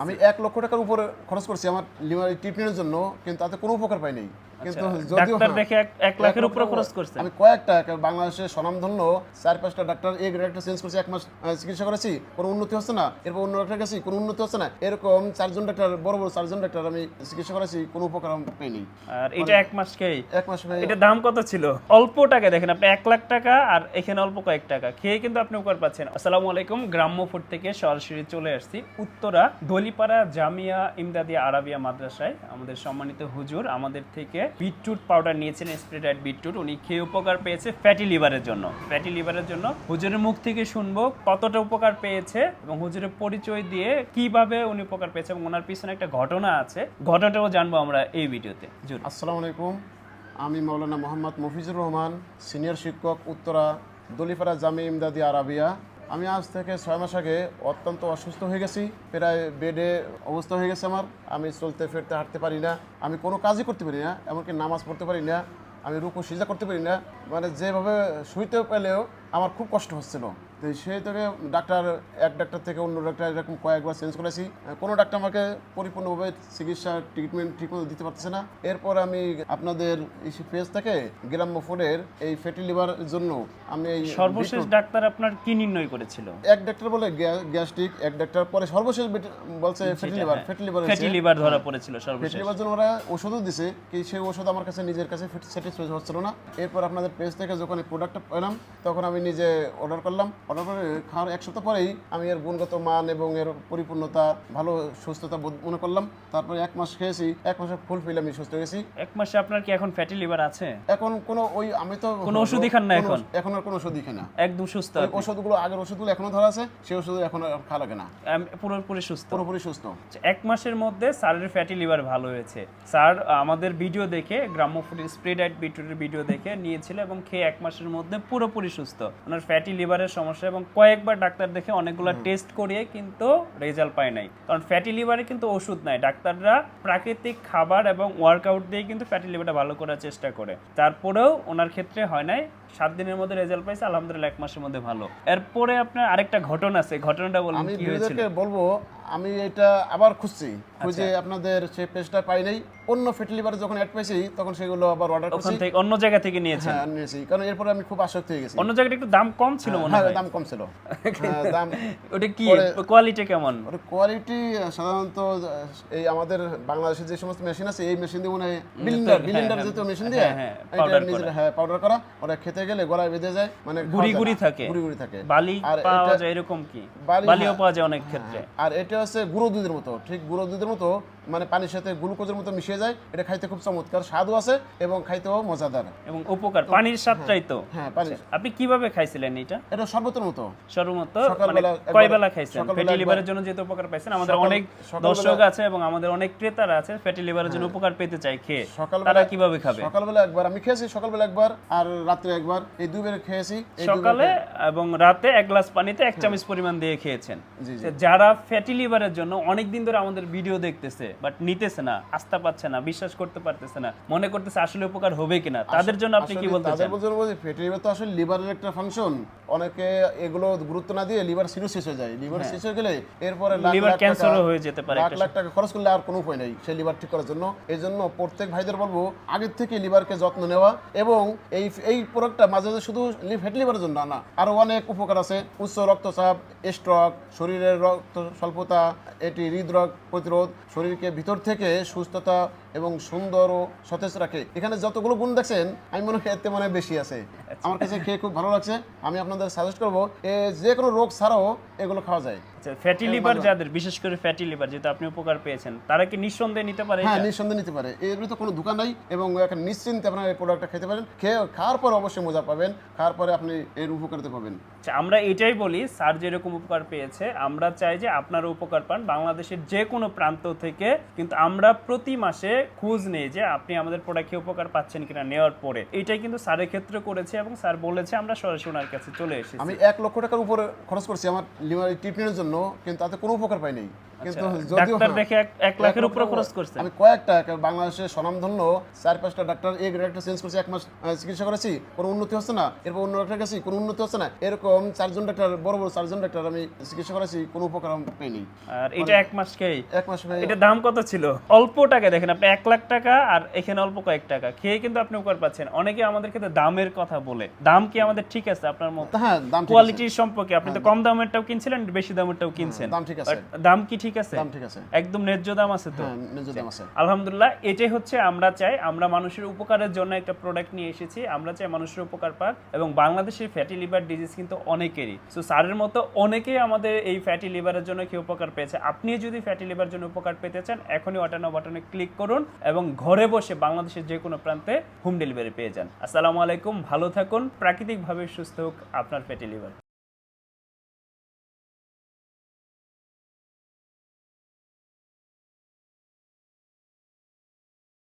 আমি ১ লক্ষ টাকার উপরে খরচ করছি আমার লিভার ট্রিটমেন্টের জন্য, কিন্তু তাতে কোনো উপকার পাই নাই। কিন্তু যদিও ডাক্তার দেখে 1 লাখের উপরে খরচ করছেন। আমি কয়েকটা বাংলাদেশের স্বনামধন্য 4-5টা ডাক্তার এই ডাক্তার চেঞ্জ করেছি, 1 মাস চিকিৎসা করেছি, কোনো উন্নতি হচ্ছে না। এরপর অন্য ডাক্তার গেছি, কোনো উন্নতি হচ্ছে না। এরকম 4জন ডাক্তার, বড় বড় 4জন ডাক্তার আমি চিকিৎসা করেছি, কোনো উপকার আমি পাইনি। আর এটা 1 মাসকেই 1 মাস এটা দাম কত ছিল? অল্প টাকা, দেখেন আপনি 1 লাখ টাকা আর এখানে অল্প কয়েক টাকা খেয়ে কিন্তু আপনি উপকার পাচ্ছেন। আসসালামু আলাইকুম, গ্রাম্য ফুড থেকে সরাসরি চলে আসছি উত্তরা দলিপাড়া জামিয়া ইমদাদিয়া আরাবিয়া মাদ্রাসায়। আমাদের সম্মানিত হুজুর আমাদের থেকে বিটরুট পাউডার নিয়েছেন, স্প্রে ডায়েট বিটরুট। উনি খেয়ে উপকার পেয়েছে ফ্যাটি লিভারের জন্য। ফ্যাটি লিভারের জন্য হুজুরের মুখ থেকে শুনবো কতটা উপকার পেয়েছে এবং হুজুরের পরিচয় দিয়ে কিভাবে উনি উপকার পেয়েছে এবং ওনার পিছনে একটা ঘটনা আছে, ঘটনাটাও জানবো আমরা এই ভিডিওতে। আসসালামু আলাইকুম, আমি মাওলানা মোহাম্মদ মফিজুর রহমান, সিনিয়র শিক্ষক, উত্তরা দলিপাড়া জামিয়া ইমদাদিয়া আরাবিয়া। আমি আজ থেকে 6 মাস আগে অত্যন্ত অসুস্থ হয়ে গেছি, প্রায় বেডে অবস্থা হয়ে গেছে আমার। আমি চলতে ফিরতে হাঁটতে পারি না, আমি কোনো কাজই করতে পারি না, এমনকি নামাজ পড়তে পারি না, আমি রুকু সিজদা করতে পারি না। মানে যেভাবে শুইতে পেলেও আমার খুব কষ্ট হচ্ছিল। তো সেই থেকে এক ডাক্তার থেকে অন্য ডাক্তার এরকম কয়েকবার চেঞ্জ করেছি, কোনো ডাক্তার আমাকে পরিপূর্ণভাবে চিকিৎসা ট্রিটমেন্ট ঠিকমতো দিতে পারতেছে না। এরপর আমি আপনাদের এই পেজ থেকে গ্রাম্য ফুডের এই ফ্যাটি লিভারের জন্য আমি এই সর্বশেষ ডাক্তার আপনার কি নির্ণয় করেছিল? এক ডাক্তার বলে গ্যাস্ট্রিক, এক ডাক্তার পরে সর্বশেষ বলছে ফ্যাটি লিভার ধরা পড়েছিল। সর্বশেষ ফ্যাটি লিভার জন্য ওরা ওষুধও দিছে, কি সেই ওষুধ আমার কাছে নিজের কাছে স্যাটিসফাই হচ্ছিল না। এরপর আপনাদের পেজ থেকে যখন এই প্রোডাক্টটা পেলাম তখন আমি নিজে অর্ডার করলাম। অর্ডার করে খাওয়ার 1 সপ্তাহ পরেই আমি এর গুণগত মান এবং এর পরিপূর্ণতা, ভালো সুস্থতা মনে করলাম। তারপরে 1 মাস খেয়েছি, 1 মাসে ফুলফিল আমি সুস্থ হয়ে গেছি। 1 মাসে আপনার কি এখন ফ্যাটি লিভার আছে? এখন কোনো আমি তো কোনো ওষুধই খান না এখন আর কোনো ওষুধই খাই না, একদম সুস্থ। ওষুধগুলো আগের ওষুধগুলো এখনো ধরা আছে, সেই ওষুধ এখন আর খাওয়া লাগে না, পুরোপুরি সুস্থ। পুরোপুরি সুস্থ। 1 মাসের মধ্যে স্যারের ফ্যাটি লিভার ভালো হয়েছে। স্যার আমাদের ভিডিও দেখে, গ্রাম্য ফুড স্প্রে ডায়েট বিটরুটের ভিডিও দেখে নিয়েছিল এবং খেয়ে 1 মাসের মধ্যে পুরোপুরি সুস্থ। ওনার ফ্যাটি লিভারের সমস্যা এবং কয়েকবার ডাক্তার দেখে অনেকগুলো টেস্ট করিয়ে কিন্তু রেজাল্ট পায় নাই। কারণ ফ্যাটি লিভারে কিন্তু ওষুধ নাই, ডাক্তাররা প্রাকৃতিক খাবার এবং ওয়ার্কআউট দিয়ে কিন্তু ফ্যাটি লিভারটা ভালো করার চেষ্টা করে। তারপরেও ওনার ক্ষেত্রে হয় নাই, 7 দিনের মধ্যে রেজাল্ট পাইছে, আলহামদুলিল্লাহ 1 মাসের মধ্যে ভালো। এরপরে আপনার আরেকটা ঘটনা আছে, ঘটনাটা বলুন আমি কি হয়েছিল? বলবো, আমি এটা আবার খুঁজছি, খুঁজে আপনাদের সেই পেজটা পাই নাই। অন্য ফ্যাটি লিভারে যখন অ্যাড পাইছি তখন সেগুলো আবার অর্ডার করছি, ওখান থেকে অন্য জায়গা থেকে নিয়েছেন? হ্যাঁ নিয়েছি, কারণ এরপরে আমি খুব আসক্ত হয়ে গেছি। অন্য জায়গাটা একটু দাম কম ছিল মনে হয়। দাম কম ছিল। দাম ওটা কি কোয়ালিটি কেমন? ওর কোয়ালিটি সাধারণত এই আমাদের বাংলাদেশে যে সমস্ত মেশিন আছে, এই মেশিন দিয়ে মনে হয় বিলেন্ডার জাতীয় মেশিন দিয়ে এটা নিজের পাউডার করা, ওরা খেতে গেলে গলায় বেঁধে যায়, মানে গুড়ি গুড়ি থাকে, বালি পাওয়া যায় এরকম কি? বালিও পাওয়া যায় অনেক ক্ষেত্রে। আর এটা হচ্ছে গুঁড়ো দুধের মতো, ঠিক গুঁড়ো দুধের মতো, মানে পানির সাথে গ্লুকোজের মতো মিশিয়ে যায়। এটা খাইতে খুব চমৎকার, স্বাদও আছে এবং খাইতেও মজাদার এবং উপকার। পানির স্বাদটাই তো। হ্যাঁ, পানি। আপনি কিভাবে খাইছিলেন এটা? এটা শরবতের মতো। মানে কয় বেলা খাইছেন? ফ্যাটি লিভারের জন্য যেহেতু উপকার পাইছেন, আমাদের অনেক দর্শক আছে এবং আমাদের অনেক ক্রেতারা আছে ফ্যাটি লিভারের জন্য উপকার পেতে চায় খেয়ে, তারা কিভাবে খাবে? সকালবেলা একবার আমি খেয়েছি, সকালবেলা একবার আর রাত্রে একবার, এই দুবার খেয়েছি। সকালে এবং রাতে 1 গ্লাস পানিতে 1 চামচ পরিমাণ দিয়ে খেয়েছেন। যারা ফ্যাটি লিভারের জন্য অনেক দিন ধরে আমাদের ভিডিও দেখতেছে বাট নিতেছে না, আস্থা পাচ্ছে না, বিশ্বাস করতে পারতেছে না, মনে করতেছে আসলে উপকার হবে কিনা, তাদের জন্য আপনি কি বলতে চান? তাদের জন্য বলছি, ফ্যাটি লিভার তো আসলে লিভারের একটা ফাংশন। অনেকে এগুলো গুরুত্ব না দিয়ে লিভার সিরোসিস হয়ে যায়। লিভার সিরোসিস হয়ে গেলে এরপরে লিভার ক্যান্সারও হয়ে যেতে পারে। লাখ লাখ টাকা খরচ করলে আর কোনো উপায় নেই সেই লিভার ঠিক করার জন্য। এই জন্য প্রত্যেক ভাইদের বলবো আগের থেকে লিভারকে যত্ন নেওয়া, এবং এই প্রোডাক্টটা মাঝে মাঝে শুধু ফ্যাটি লিভারের জন্য না, আরো অনেক উপকার আছে। উচ্চ রক্তচাপ, স্ট্রোক, শরীরের রক্ত স্বল্পতা, এটি হৃদরোগ প্রতিরোধ, শরীরকে ভিতর থেকে সুস্থতা এবং সুন্দর ও সতেজ রাখে। এখানে যতগুলো গুণ দেখছেন, আমি মনে হয় এতে মনে বেশি আছে। আমার কাছে খেয়ে খুব ভালো লাগছে। আমি আপনাদের সাজেস্ট করবো, যে কোনো রোগ ছাড়াও এগুলো খাওয়া যায়। ফ্যাটি লিভার যাদের, বিশেষ করে ফ্যাটি লিভার যেটা আপনি উপকার পেয়েছেন, তারা কি নিঃসন্দেহে নিতে পারে? হ্যাঁ, নিঃসন্দেহে নিতে পারে। এর তো কোনো দোকান নাই এবং এখন নিশ্চিন্তে আপনারা এই প্রোডাক্টটা খেতে পারেন। খাওয়ার পর অবশ্যই মজা পাবেন, খাওয়ার পরে আপনি এর উপকারিতা পাবেন। আমরা এটাই বলি, স্যার যেরকম উপকার পেয়েছে আমরা চাই যে আপনারা উপকার পান বাংলাদেশের যে কোনো প্রান্ত থেকে। কিন্তু আমরা প্রতি মাসে খোঁজ নেই যে আপনি আমাদের প্রোডাক্টে উপকার পাচ্ছেন কিনা নেওয়ার পরে। এটাই কিন্তু স্যারের ক্ষেত্রে করেছে এবং স্যার বলেছে, আমরা সরাসরি ওনার কাছে চলে এসেছি। আমি 1 লক্ষ টাকার উপরে খরচ করছি আমার লিভার ট্রিটমেন্টের জন্য, কিন্তু তাতে কোনো উপকার পাই নাই। কিন্তু আচ্ছা, যদিও ডাক্তার দেখে 1 লাখের উপরে খরচ করছেন? আমি কয়েকটা বাংলাদেশের স্বনামধন্য 4-5টা ডাক্তার এই গ্রেডটা চেঞ্জ করেছি, 1 মাস চিকিৎসা করেছি, কোনো উন্নতি হচ্ছে না, এরপর অন্য ডাক্তার গেছি, কোনো উন্নতি হচ্ছে না, এরকম 4জন ডাক্তার, বড় বড় 4জন ডাক্তার আমি চিকিৎসা করেছি, কোনো উপকার আমি পাইনি। আর এটা 1 মাসকেই 1 মাস ভাই এটা দাম কত ছিল? অল্প টাকা দেখেন আপনি 1 লাখ টাকা আর এখানে অল্প কয়েক টাকা খেয়ে কিন্তু আপনি উপকার পাচ্ছেন। অনেকে আমাদের ক্ষেত্রে দামের কথা বলে, দাম কি আমাদের ঠিক আছে আপনার মত? হ্যাঁ, দাম ঠিক আছে। কোয়ালিটির সম্পর্কে আপনি তো কম দামেরটাও কিনছিলেন, বেশি দামেরটাও কিনছেন, দাম ঠিক আছে। But দাম কি ঠিক আছে? দাম ঠিক আছে। একদম ন্যায্য দাম আছে তো? হ্যাঁ, ন্যায্য দাম আছে। আলহামদুলিল্লাহ, এটাই হচ্ছে আমরা চাই। আমরা মানুষের উপকারের জন্য একটা প্রোডাক্ট নিয়ে এসেছি। আমরা চাই মানুষের উপকার পাক, এবং বাংলাদেশের ফ্যাটি লিভার ডিজিজ কিন্তু অনেকেরই। সো স্যারের মতো অনেকেই আমাদের এই ফ্যাটি লিভারের জন্য কি উপকার পেয়েছে। আপনি যদি ফ্যাটি লিভার জন্য উপকার পেতে চান, এখনই অর্ডার নাও বাটনে ক্লিক করুন এবং ঘরে বসে বাংলাদেশের যে কোনো প্রান্তে হোম ডেলিভারি পেয়ে যান। আসসালামু আলাইকুম, ভালো থাকুন, প্রাকৃতিকভাবে সুস্থ হোক আপনার ফ্যাটি লিভার।